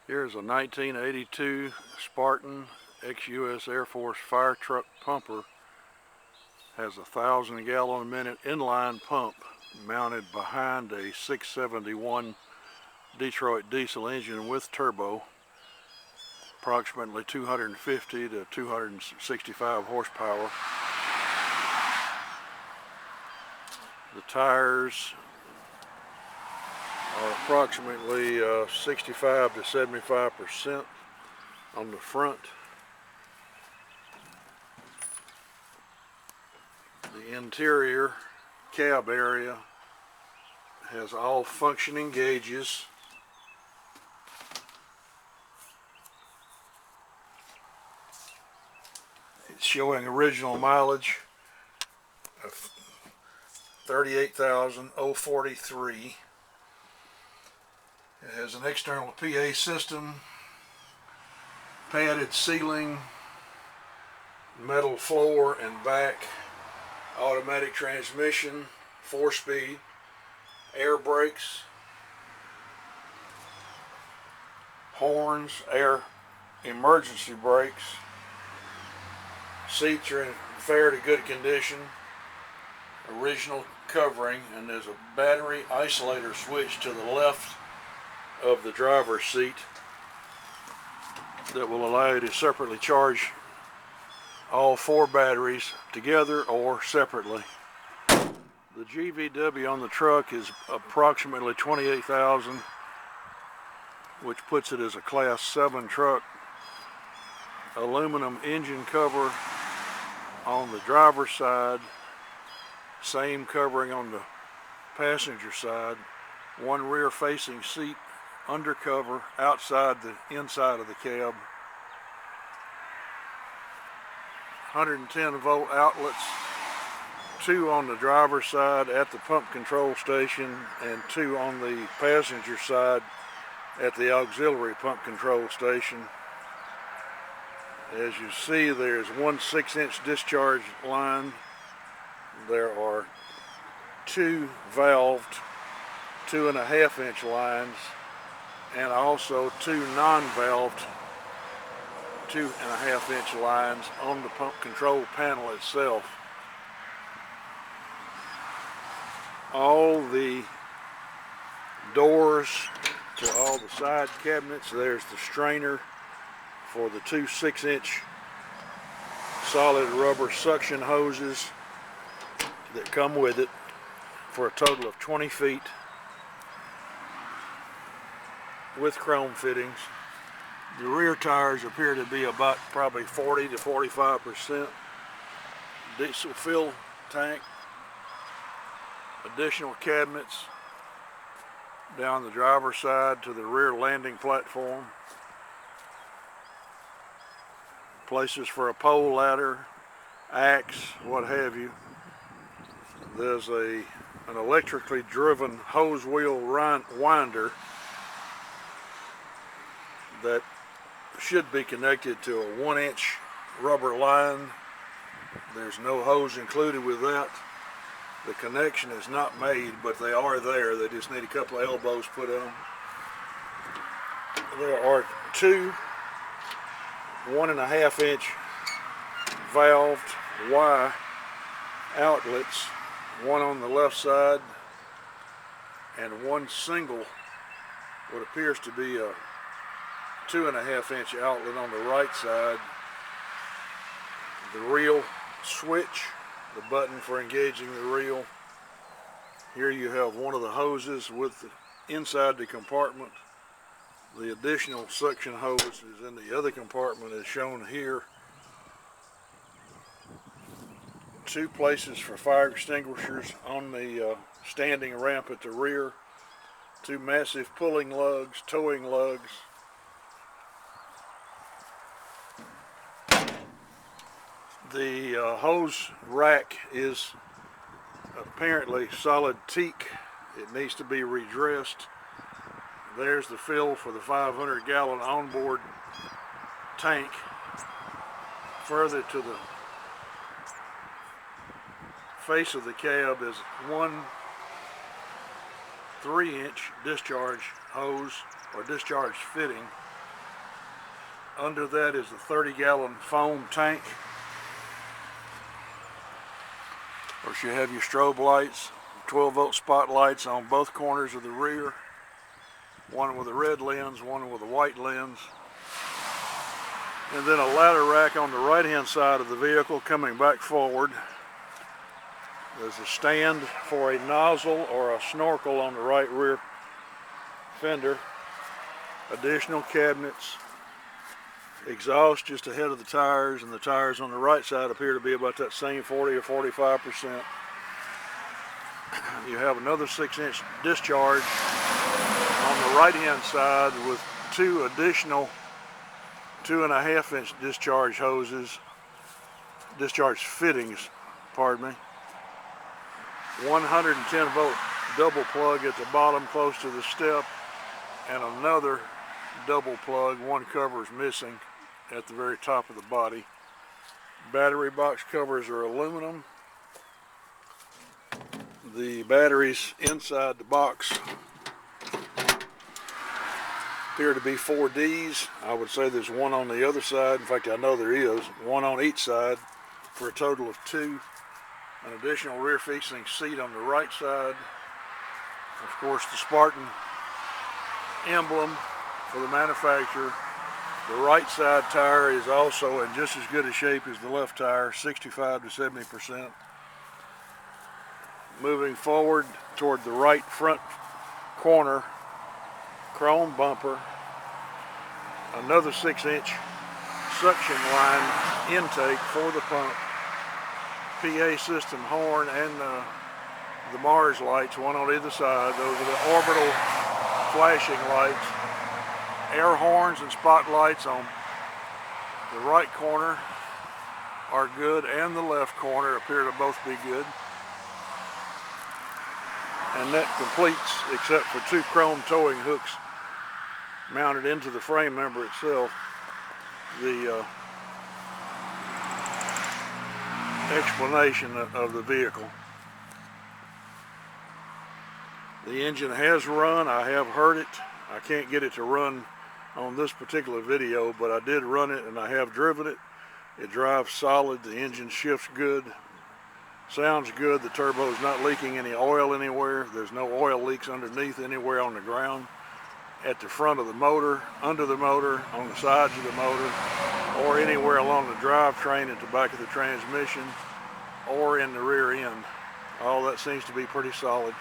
Here's a 1982 Spartan ex-US Air Force fire truck pumper. Has a 1,000-gallon a minute inline pump mounted behind a 671 Detroit diesel engine with turbo, approximately 250 to 265 horsepower. The tires are approximately 65 to 75% on the front. The interior cab area has all functioning gauges. It's showing original mileage of 38,043. It has an external PA system, padded ceiling, metal floor and back, automatic transmission, 4-speed, air brakes, horns, air emergency brakes. Seats are in fair to good condition, original covering, and there's a battery isolator switch to the left of the driver's seat that will allow you to separately charge all 4 batteries together or separately. The GVW on the truck is approximately 28,000, which puts it as a Class 7 truck. Aluminum engine cover on the driver's side, same covering on the passenger side. One rear facing seat undercover outside the inside of the cab. 110 volt outlets, 2 on the driver's side at the pump control station and 2 on the passenger side at the auxiliary pump control station. As you see, there's one 6-inch discharge line. There are 2 valved 2.5-inch lines and also 2 non-valved 2.5-inch lines on the pump control panel itself. All the doors to all the side cabinets, there's the strainer for the 2 6-inch solid rubber suction hoses that come with it for a total of 20 feet with chrome fittings. The rear tires appear to be about probably 40 to 45%. Diesel fill tank, additional cabinets down the driver's side to the rear landing platform, places for a pole ladder, axe, what have you. There's an electrically driven hose wheel winder that should be connected to a 1-inch rubber line. There's no hose included with that. The connection is not made, but they are there. They just need a couple of elbows put on. There are 2 1.5-inch valved Y outlets, one on the left side and one single, what appears to be a 2.5-inch outlet on the right side. The reel switch, the button for engaging the reel. Here you have one of the hoses with inside the compartment. The additional suction hose is in the other compartment as shown here. 2 places for fire extinguishers on the standing ramp at the rear. 2 massive pulling lugs, towing lugs. The hose rack is apparently solid teak. It needs to be redressed. There's the fill for the 500-gallon onboard tank. Further to the face of the cab is one 3-inch discharge hose or discharge fitting Under that is the 30-gallon foam tank. Of course, you have your strobe lights, 12-volt spotlights on both corners of the rear. One with a red lens, one with a white lens. And then a ladder rack on the right-hand side of the vehicle coming back forward. There's a stand for a nozzle or a snorkel on the right rear fender. Additional cabinets. Exhaust just ahead of the tires, and the tires on the right side appear to be about that same 40 or 45%. You have another 6-inch discharge on the right-hand side with two additional 2.5-inch discharge hoses, discharge fittings, pardon me. 110-volt double plug at the bottom close to the step, and another double plug, one cover is missing at the very top of the body. Battery box covers are aluminum. The batteries inside the box appear to be 4Ds. I would say there's one on the other side. In fact, I know there is one on each side for a total of 2. An additional rear facing seat on the right side. Of course, the Spartan emblem for the manufacturer. The right side tire is also in just as good a shape as the left tire, 65 to 70%. Moving forward toward the right front corner, chrome bumper, another 6-inch suction line intake for the pump, PA system horn, and the Mars lights, one on either side. Those are the orbital flashing lights. Air horns and spotlights on the right corner are good, and the left corner appear to both be good. And that completes, except for 2 chrome towing hooks mounted into the frame member itself, the explanation of the vehicle. The engine has run. I have heard it. I can't get it to run on this particular video, but I did run it and I have driven it. It drives solid. The engine shifts good. Sounds good. The turbo is not leaking any oil anywhere. There's no oil leaks underneath anywhere on the ground, at the front of the motor, under the motor, on the sides of the motor, or anywhere along the drivetrain at the back of the transmission, or in the rear end. All that seems to be pretty solid.